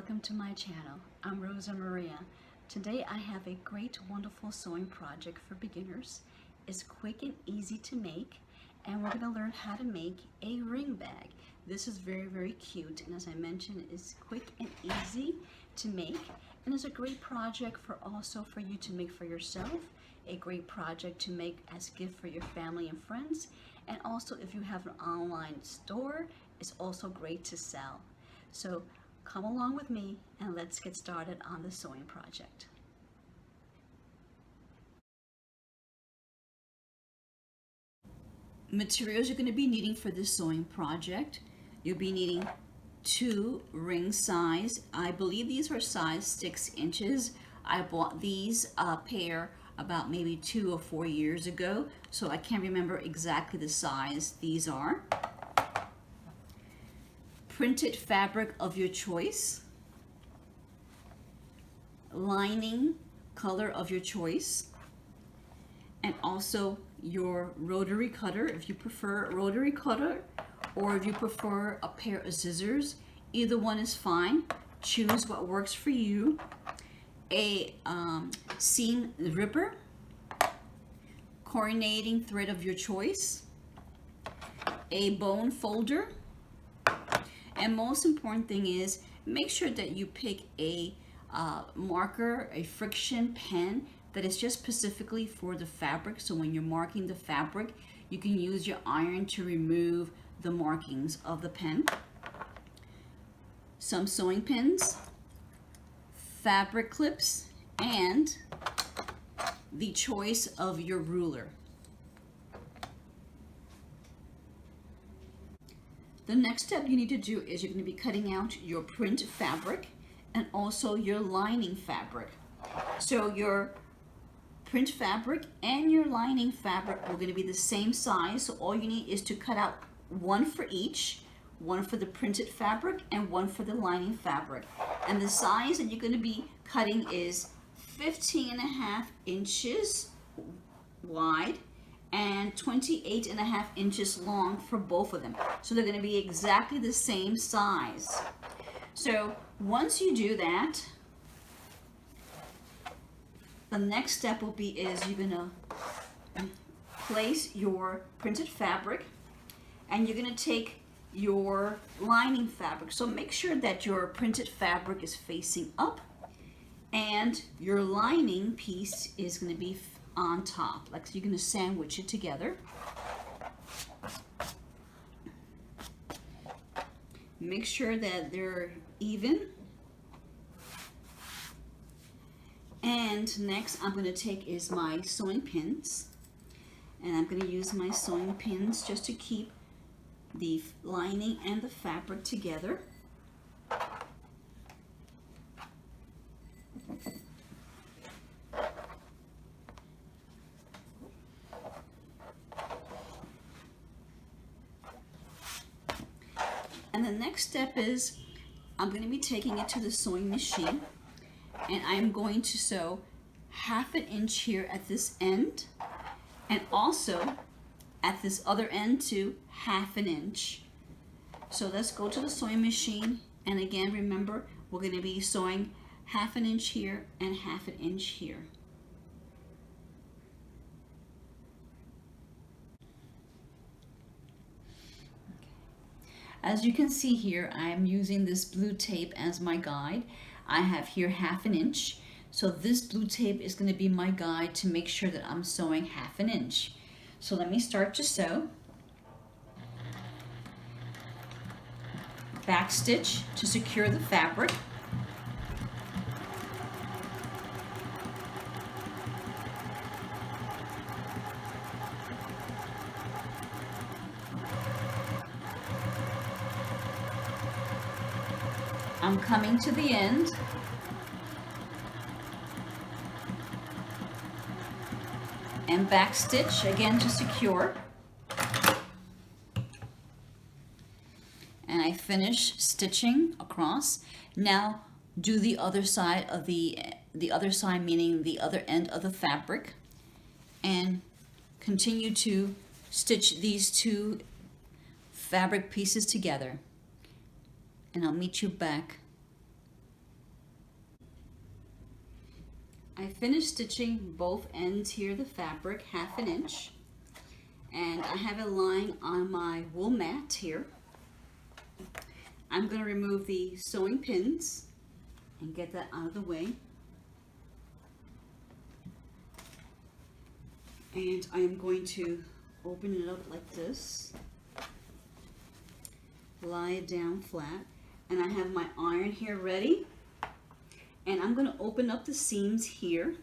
welcome to my channel. I'm Rosa Maria. Today I have a great, wonderful sewing project for beginners. It's quick and easy to make, and we're going to learn how to make a ring bag. This is very, very cute, and as I mentioned, it's quick and easy to make, and it's a great project also for you to make for yourself, a great project to make as a gift for your family and friends, and also if you have an online store, it's also great to sell. So come along with me and let's get started on the sewing project. Materials you're going to be needing for this sewing project. You'll be needing 2 ring size. I believe these are size 6 inches. I bought these pair about maybe 2 or 4 years ago, so I can't remember exactly the size these are. Printed fabric of your choice, lining color of your choice, and also your rotary cutter if you prefer a rotary cutter, or if you prefer a pair of scissors. Either one is fine. Choose what works for you. A seam ripper, coordinating thread of your choice, a bone folder, and most important thing is make sure that you pick a marker, a friction pen that is just specifically for the fabric. So when you're marking the fabric, you can use your iron to remove the markings of the pen. Some sewing pins, fabric clips, and the choice of your ruler. The next step you need to do is you're going to be cutting out your print fabric and also your lining fabric. So your print fabric and your lining fabric are going to be the same size. So all you need is to cut out one for each, one for the printed fabric and one for the lining fabric. And the size that you're going to be cutting is 15.5 inches wide and 28.5 inches long for both of them. So they're going to be exactly the same size. So once you do that, the next step will be you're going to place your printed fabric and you're going to take your lining fabric. So make sure that your printed fabric is facing up and your lining piece is going to be on top. Like, so you're going to sandwich it together. Make sure that they're even. And next I'm going to take is my sewing pins, and I'm going to use my sewing pins just to keep the lining and the fabric together. And the next step is I'm going to be taking it to the sewing machine, and I'm going to sew 1/2 inch here at this end, and also at this other end to 1/2 inch. So let's go to the sewing machine, and again remember we're going to be sewing 1/2 inch here and 1/2 inch here. As you can see here, I'm using this blue tape as my guide. I have here 1/2 inch. So this blue tape is going to be my guide to make sure that I'm sewing 1/2 inch. So let me start to sew. Back stitch to secure the fabric. I'm coming to the end. And back stitch again to secure. And I finish stitching across. Now do the other side of the other side, meaning the other end of the fabric, and continue to stitch these 2 fabric pieces together. And I'll meet you back I finished stitching both ends here of the fabric, 1/2 inch, and I have it lying on my wool mat here. I'm going to remove the sewing pins and get that out of the way. And I am going to open it up like this, lie it down flat, and I have my iron here ready. And I'm going to open up the seams here,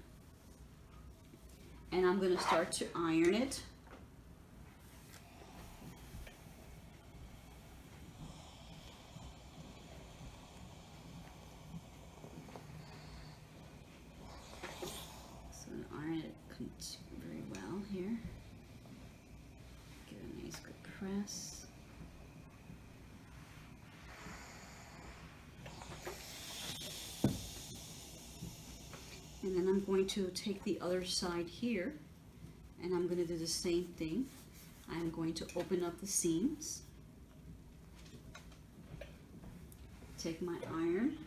and I'm going to start to iron it. So iron it very well here. Give it a nice good press. And then I'm going to take the other side here, and I'm going to do the same thing. I'm going to open up the seams, take my iron,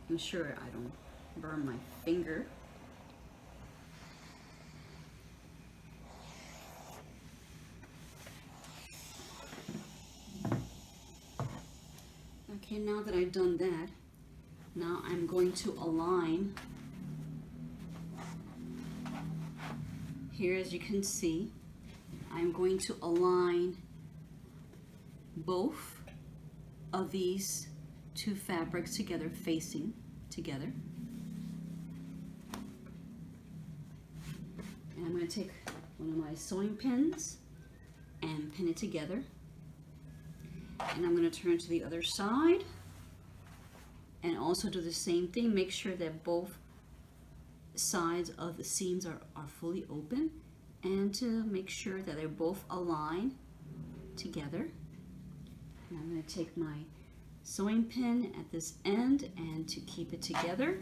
ensure I don't burn my finger. Okay, now that I've done that, now I'm going to align. Here, as you can see, I'm going to align both of these two fabrics together, facing together. And I'm going to take one of my sewing pins and pin it together. And I'm going to turn to the other side and also do the same thing. Make sure that both sides of the seams are fully open, and to make sure that they're both aligned together. And I'm going to take my sewing pin at this end, and to keep it together,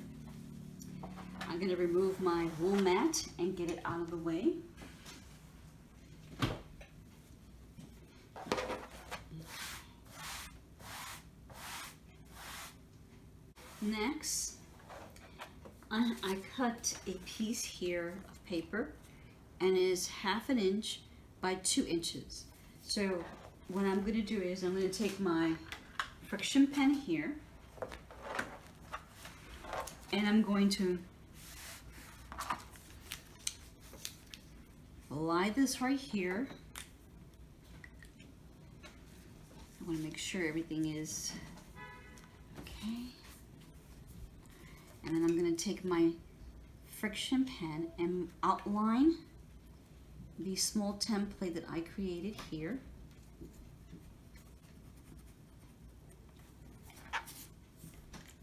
I'm going to remove my wool mat and get it out of the way. Next, I cut a piece here of paper, and it is 1/2 inch by 2 inches. So what I'm going to do is I'm going to take my friction pen here, and I'm going to lie this right here. I want to make sure everything is okay. And then I'm going to take my friction pen and outline the small template that I created here.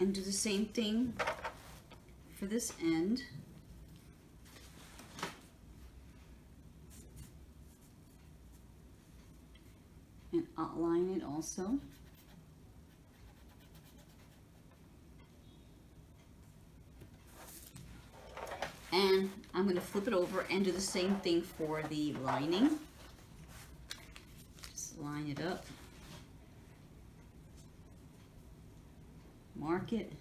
And do the same thing for this end. And outline it also. And I'm going to flip it over and do the same thing for the lining. Just line it up. Mark it.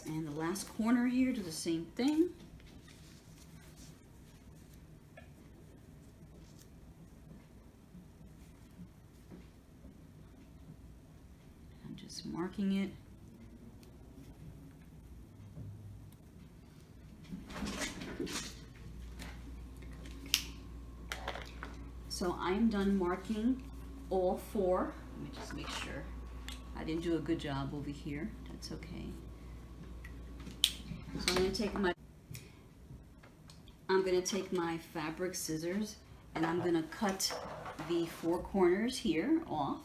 And the last corner here, do the same thing. I'm just marking it. So I'm done marking all 4. Let me just make sure I didn't do a good job over here. That's okay. So I'm going to take my fabric scissors, and I'm going to cut the 4 corners here off.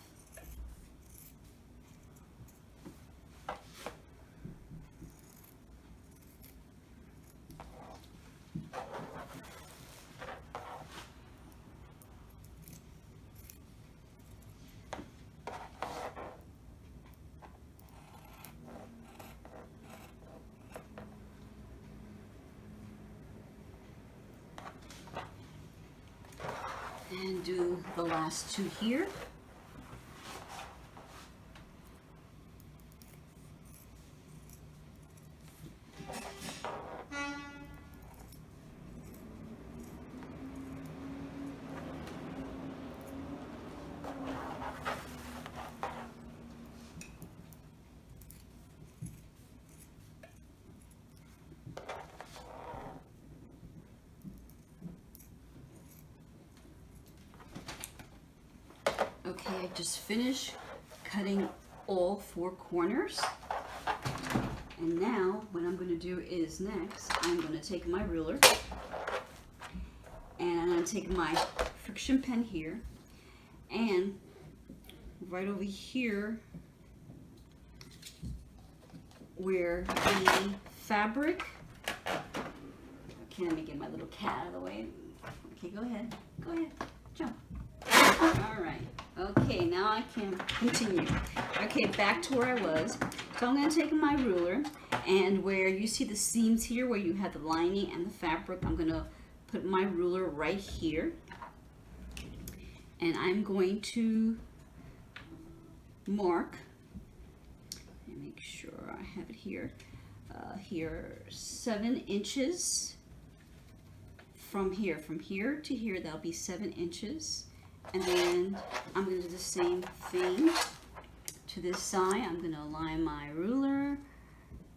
And do the last two here. Okay, I just finished cutting all four corners. And now what I'm going to do is next, I'm going to take my ruler and I'm going to take my friction pen here and right over here where the fabric, okay, let me get my little cat out of the way. Okay, go ahead, jump. All right. Okay, now I can continue. Okay, back to where I was. So I'm going to take my ruler, and where you see the seams here, where you have the lining and the fabric, I'm going to put my ruler right here. And I'm going to mark, and make sure I have it here, here 7 inches. From here to here, that'll be 7 inches. And then I'm going to do the same thing to this side. I'm going to align my ruler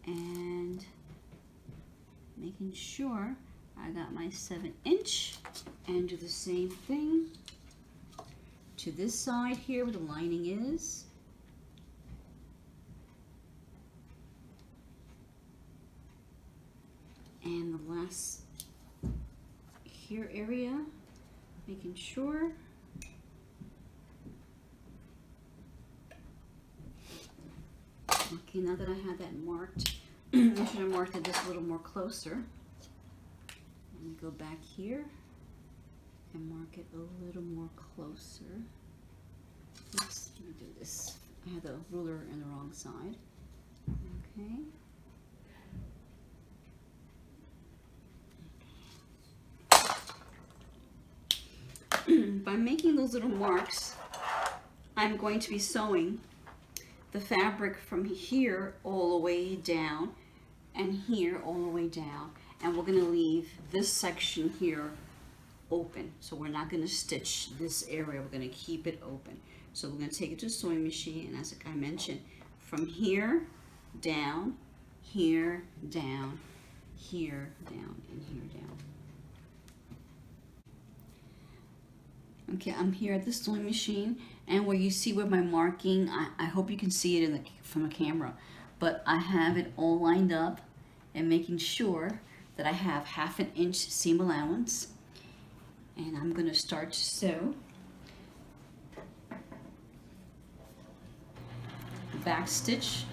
and making sure I got my 7 inch, and do the same thing to this side here where the lining is. And the last here area, making sure. Okay, now that I have that marked, I should have marked it just a little more closer. Let me go back here and mark it a little more closer. Oops, let me do this. I had the ruler in the wrong side. Okay. By making those little marks, I'm going to be sewing the fabric from here all the way down and here all the way down, and we're going to leave this section here open. So we're not going to stitch this area, we're going to keep it open. So we're going to take it to the sewing machine, and as I mentioned, from here down, here down, here down, and here down. Okay, I'm here at the sewing machine, and where you see where my marking, I hope you can see it from the camera, but I have it all lined up and making sure that I have 1/2 inch seam allowance. And I'm going to start to sew. Back stitch.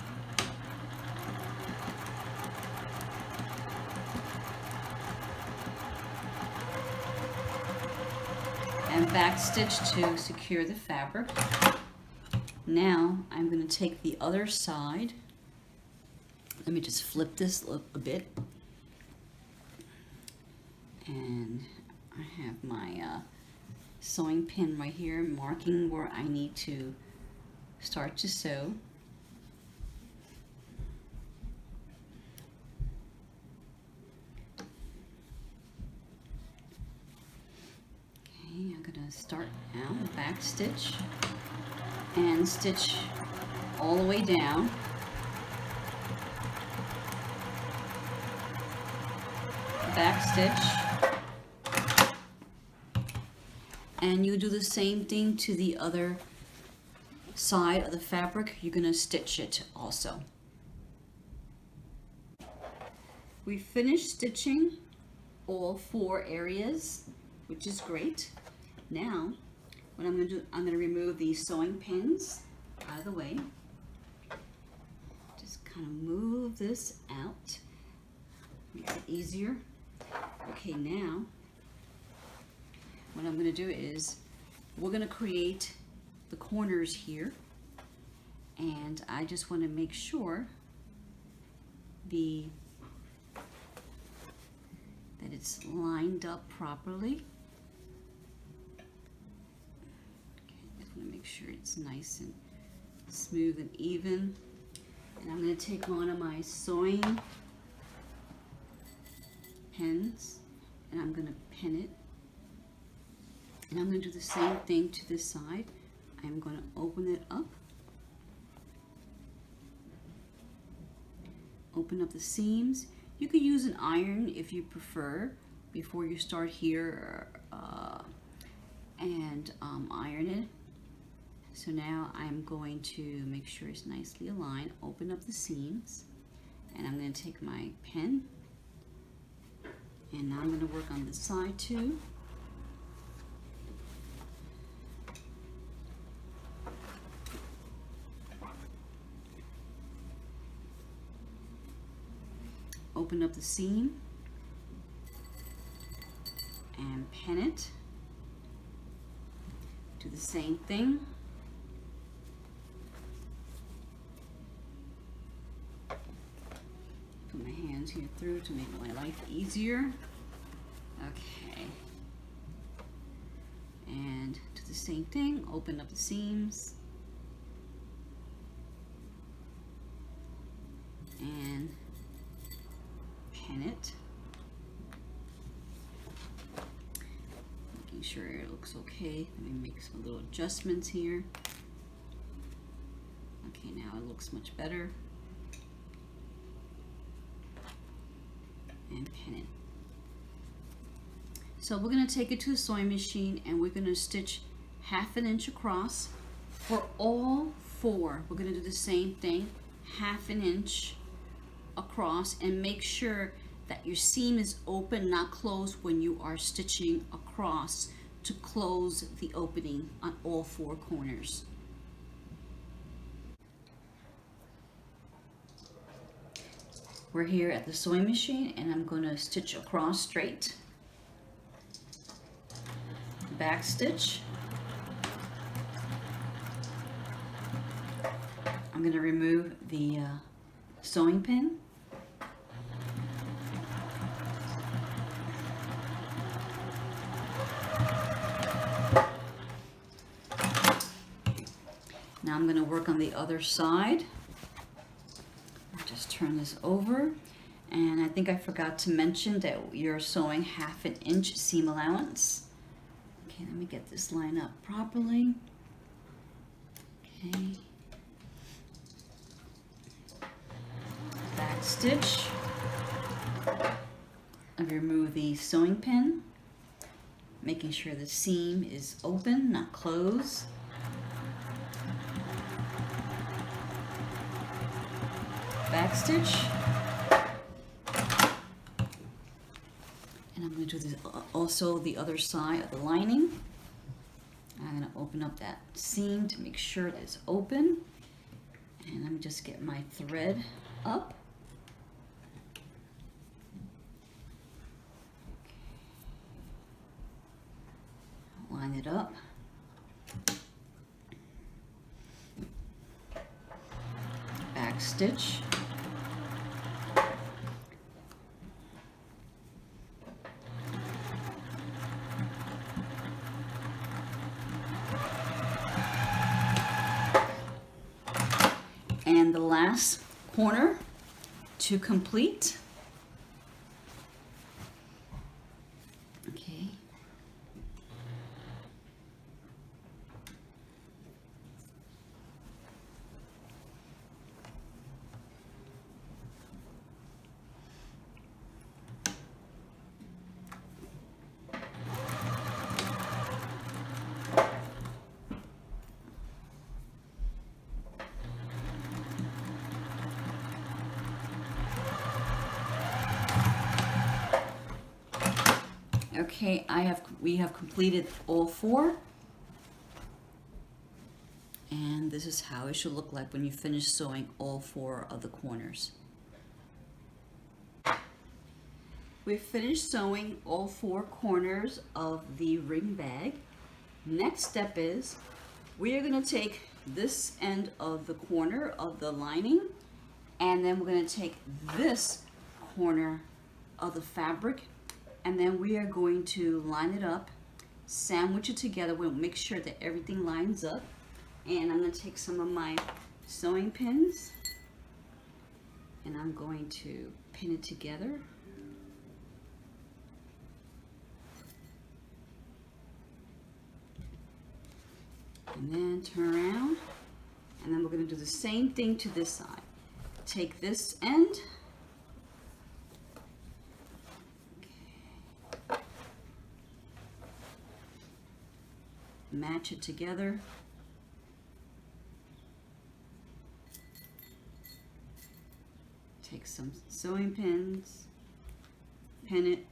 And back stitch to secure the fabric. Now I'm going to take the other side. Let me just flip this a bit. And I have my sewing pin right here, marking where I need to start to sew. I'm going to start out, back stitch, and stitch all the way down. Back stitch. And you do the same thing to the other side of the fabric. You're going to stitch it also. We finished stitching all 4 areas, which is great. Now, what I'm going to do, I'm going to remove these sewing pins out of the way. Just kind of move this out. Makes it easier. Okay, now, what I'm going to do is, we're going to create the corners here. And I just want to make sure that it's lined up properly. Make sure it's nice and smooth and even. And I'm going to take one of my sewing pens and I'm going to pin it. And I'm going to do the same thing to this side. I'm going to open it up. Open up the seams. You could use an iron if you prefer before you start here and iron it. So now I'm going to make sure it's nicely aligned, open up the seams, and I'm going to take my pen and now I'm going to work on this side too. Open up the seam and pin it. Do the same thing. Put my hands here through to make my life easier. Okay. And do the same thing. Open up the seams. And pin it. Making sure it looks okay. Let me make some little adjustments here. Okay, now it looks much better. And pin it. So we're going to take it to the sewing machine and we're going to stitch 1/2 inch across for all 4. We're going to do the same thing, 1/2 inch across, and make sure that your seam is open, not closed, when you are stitching across to close the opening on all 4 corners. We're here at the sewing machine and I'm going to stitch across straight, back stitch. I'm going to remove the sewing pin. Now I'm going to work on the other side. Just turn this over, and I think I forgot to mention that you're sewing 1/2 inch seam allowance. Okay, let me get this line up properly. Okay. Back stitch. I remove the sewing pin, making sure the seam is open, not closed. Back stitch, and I'm going to do this also the other side of the lining. I'm going to open up that seam to make sure that it's open, and let me just get my thread up. Line it up. Back stitch. And the last corner to complete. Okay. Okay, we have completed all 4, and this is how it should look like when you finish sewing all 4 of the corners. We've finished sewing all 4 corners of the ring bag. Next step is we are going to take this end of the corner of the lining, and then we're going to take this corner of the fabric, and then we are going to line it up, sandwich it together. We'll make sure that everything lines up. And I'm going to take some of my sewing pins and I'm going to pin it together. And then turn around, and then we're going to do the same thing to this side. Take this end, okay, match it together, take some sewing pins, pin it,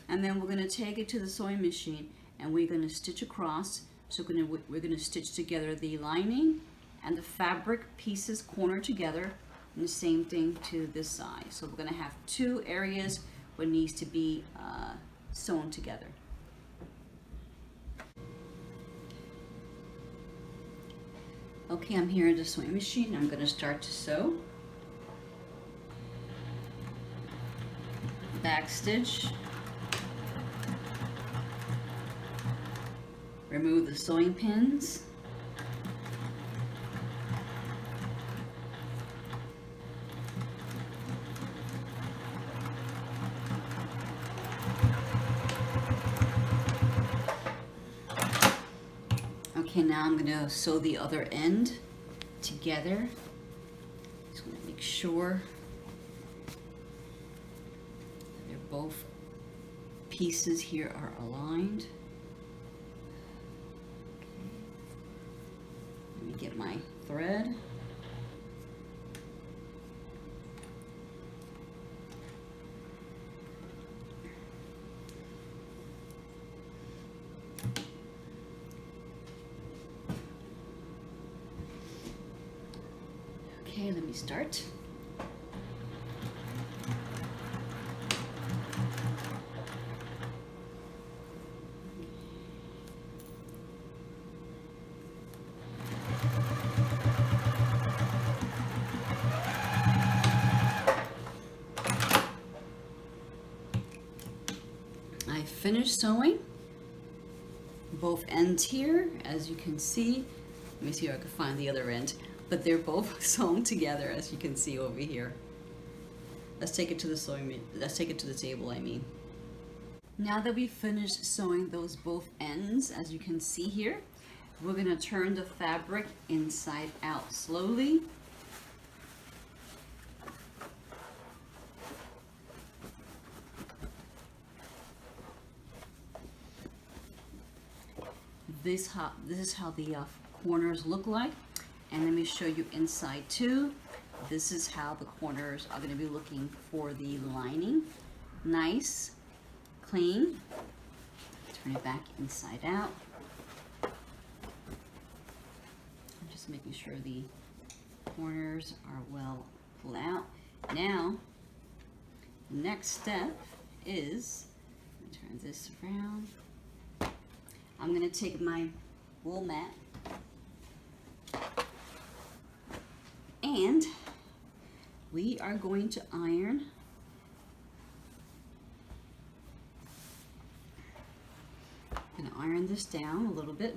and then we're going to take it to the sewing machine and we're going to stitch across. So we're going to stitch together the lining and the fabric pieces corner together, and the same thing to this side. So we're going to have two areas where it needs to be sewn together. Okay, I'm here in the sewing machine. I'm going to start to sew. Back stitch. Remove the sewing pins. Okay, now I'm going to sew the other end together. Just want to make sure that they're both pieces here are aligned. Let me get my thread. Okay, let me start. I finished sewing both ends here, as you can see. Let me see if I can find the other end. But they're both sewn together, as you can see over here. Let's take it to the table, I mean. Now that we've finished sewing those both ends, as you can see here, we're gonna turn the fabric inside out slowly. This is how the corners look like. And let me show you inside too. This is how the corners are going to be looking for the lining. Nice, clean. Turn it back inside out. I'm just making sure the corners are well pulled out. Now, the next step is, let me turn this around. I'm going to take my wool mat and we are going to iron I'm going to iron this down a little bit.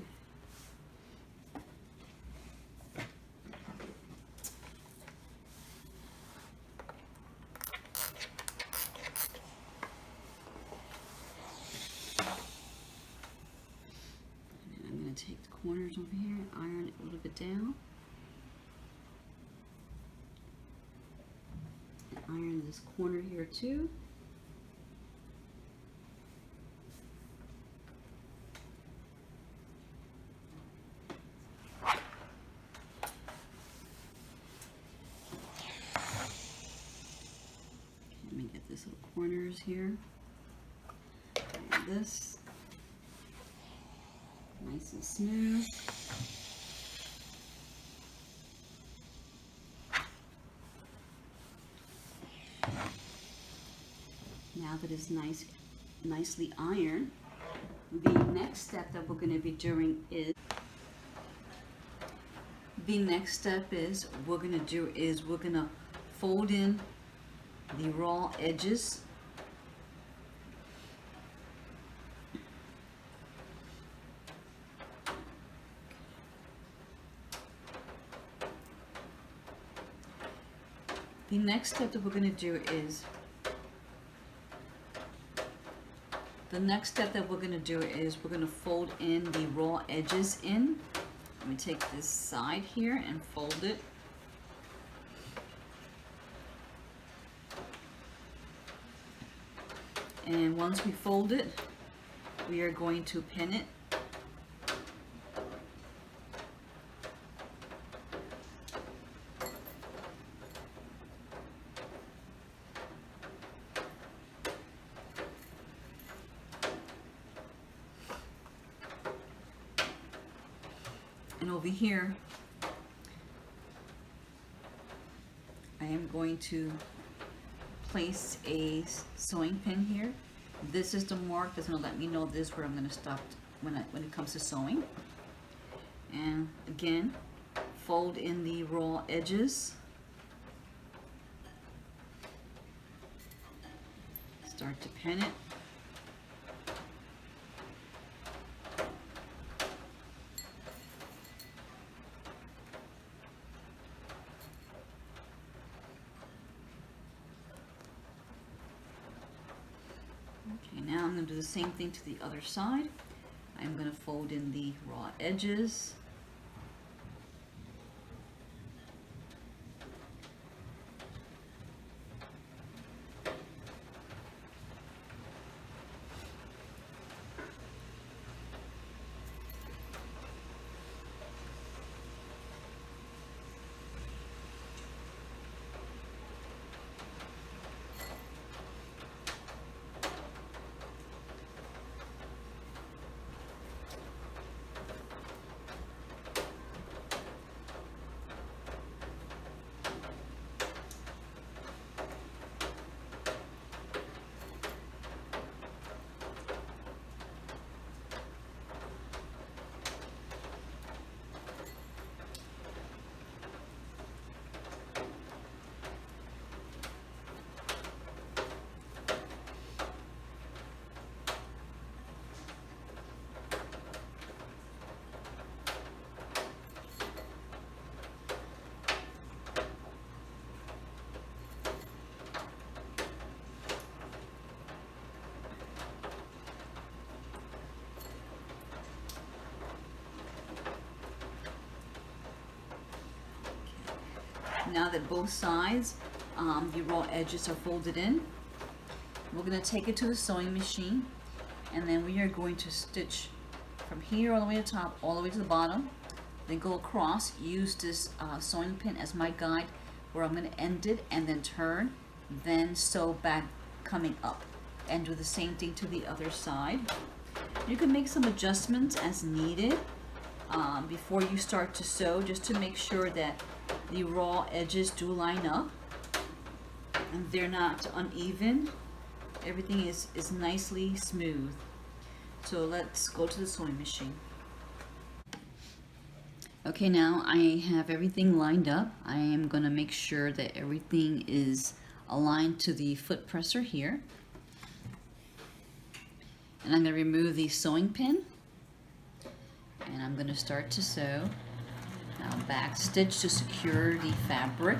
And I'm going to take the corners over here and iron it a little bit down. Iron this corner here too. Let me get this little corners here. Iron this nice and smooth. Now that it's nicely ironed, the next step that we're going to be doing is we're going to fold in the raw edges The next step that we're going to do is we're going to fold in the raw edges in. Let me take this side here and fold it. And once we fold it, we are going to pin it. And over here, I am going to place a sewing pin here. This is the mark that's going to let me know this is where I'm going to stop when it comes to sewing. And again, fold in the raw edges. Start to pin it. Okay, now I'm going to do the same thing to the other side. I'm going to fold in the raw edges. Now that both sides, the raw edges are folded in, we're going to take it to the sewing machine, and then we are going to stitch from here all the way to the top, all the way to the bottom, then go across, use this sewing pin as my guide, where I'm going to end it and then turn, then sew back coming up, and do the same thing to the other side. You can make some adjustments as needed before you start to sew, just to make sure that the raw edges do line up and they're not uneven. Everything is nicely smooth. So let's go to the sewing machine. Okay, now I have everything lined up. I am going to make sure that everything is aligned to the foot presser here. And I'm going to remove the sewing pin. And I'm going to start to sew. Now back stitch to secure the fabric.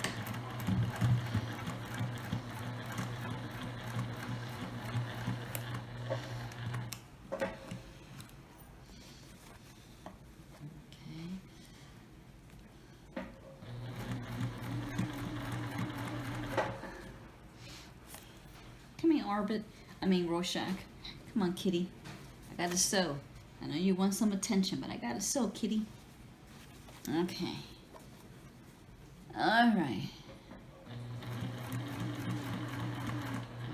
Come here, Rorschach. Come on, kitty. I gotta sew. I know you want some attention, but I gotta sew, kitty. Okay. Alright.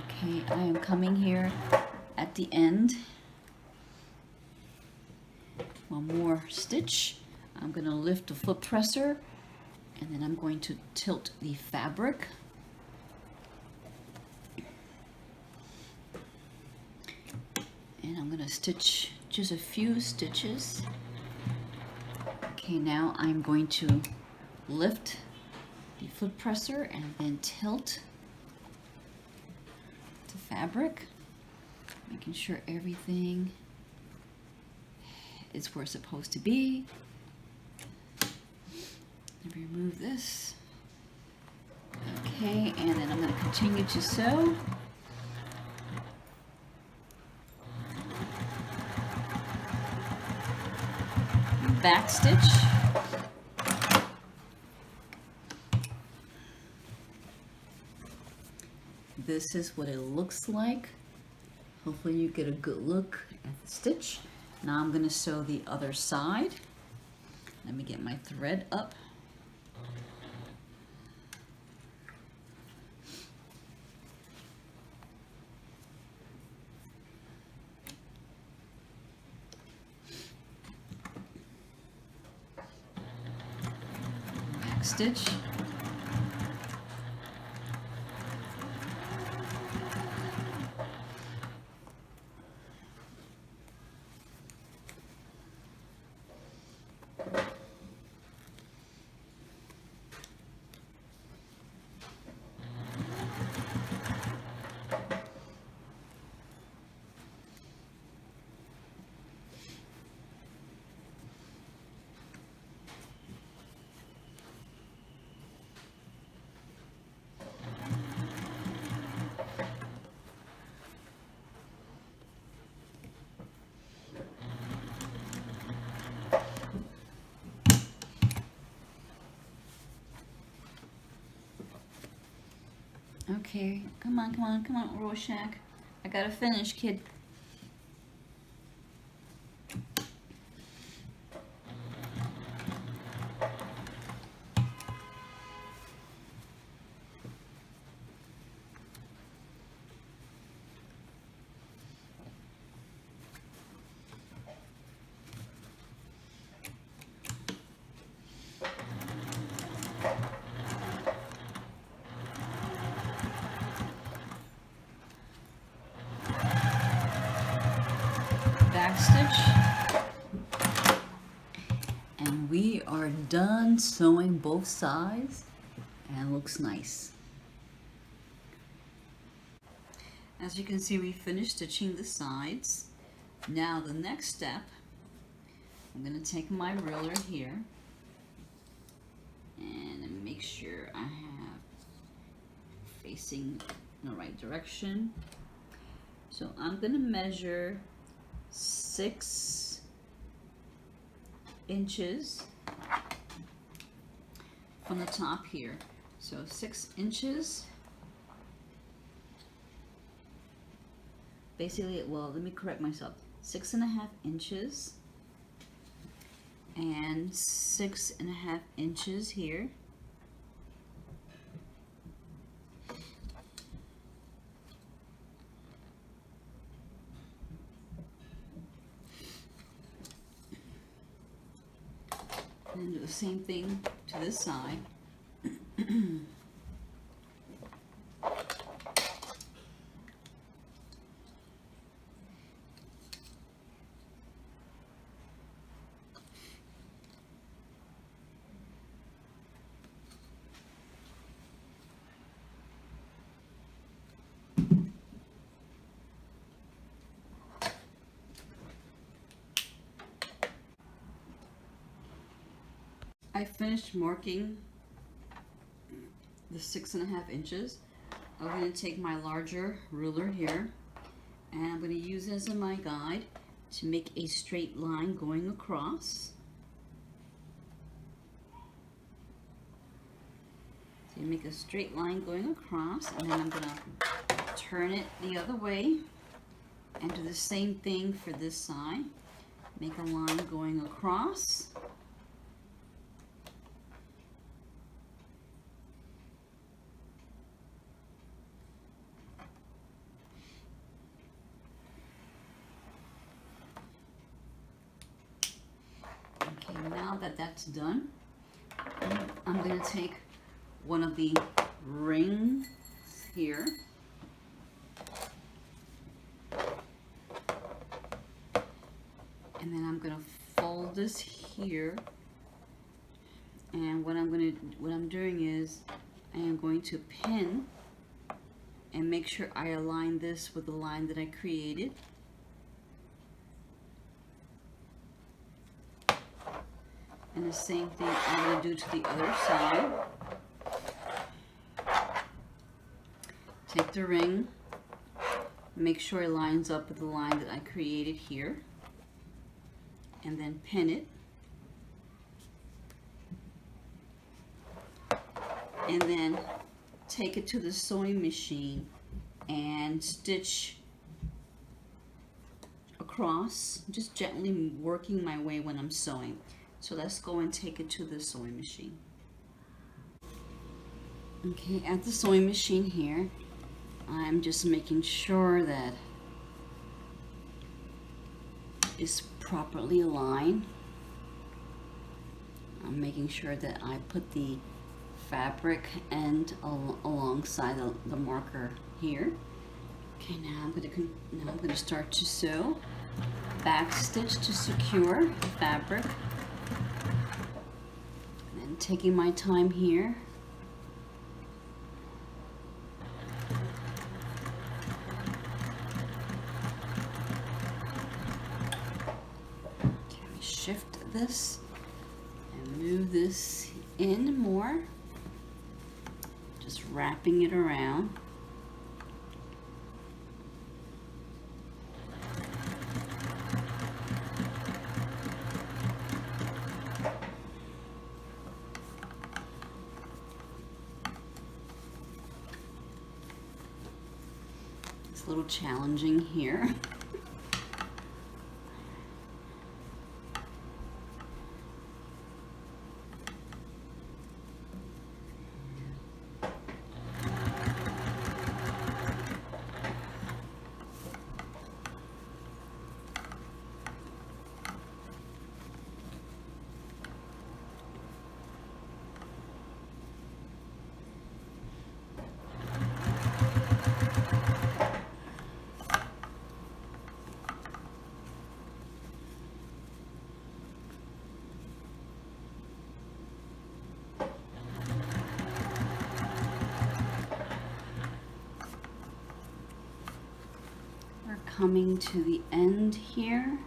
Okay, I am coming here at the end. One more stitch. I'm going to lift the foot presser, and then I'm going to tilt the fabric. And I'm going to stitch just a few stitches. Okay, now I'm going to lift the foot presser and then tilt the fabric, making sure everything is where it's supposed to be. And remove this. Okay, and then I'm going to continue to sew. Back stitch. This is what it looks like. Hopefully you get a good look at the stitch. Now I'm going to sew the other side. Let me get my thread up. Back stitch. Okay, come on, come on, come on, Rorschach. I gotta finish, kid. Back stitch, and we are done sewing both sides, and it looks nice. As you can see, we finished stitching the sides. Now the next step, I'm going to take my ruler here and make sure I have facing in the right direction. So I'm going to measure 6 inches from the top here. So 6 inches. Basically, well, let me correct myself. 6.5 inches and 6.5 inches here. And do the same thing to this side. I finished marking the 6.5 inches. I'm going to take my larger ruler here and I'm going to use it as my guide to make a straight line going across. So you make a straight line going across, and then I'm going to turn it the other way and do the same thing for this side. Make a line going across. Okay, now that that's done, I'm going to take one of the rings here and then I'm going to fold this here, and what I'm doing is I am going to pin and make sure I align this with the line that I created. And the same thing I'm going to do to the other side. Take the ring, make sure it lines up with the line that I created here, and then pin it. And then take it to the sewing machine and stitch across, just gently working my way when I'm sewing. So let's go and take it to the sewing machine. Okay, at the sewing machine here, I'm just making sure that it's properly aligned. I'm making sure that I put the fabric end alongside the marker here. Okay, now I'm going to start to sew. Back stitch to secure the fabric. And taking my time here. Okay, shift this and move this in more. Just wrapping it around. It's a little challenging here. Coming to the end here.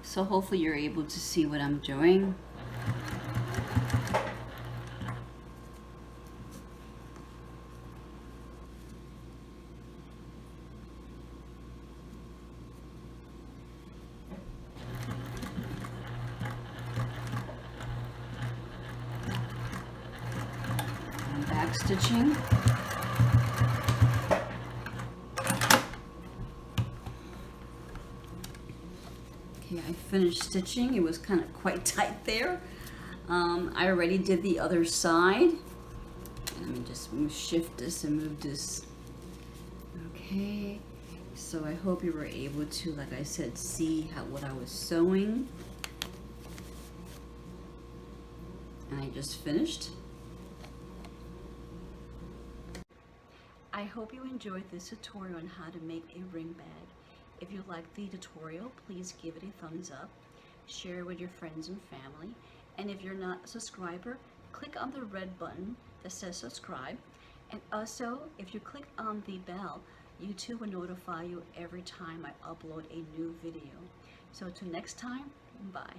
So hopefully you're able to see what I'm doing. I'm back stitching. I finished stitching. It was kind of quite tight there. I already did the other side. Let me just shift this and move this. Okay, so I hope you were able to, like I said, see what I was sewing. And I just finished. I hope you enjoyed this tutorial on how to make a ring bag. If you liked the tutorial, please give it a thumbs up, share it with your friends and family, and if you're not a subscriber, click on the red button that says subscribe, and also if you click on the bell, YouTube will notify you every time I upload a new video. So till next time, bye.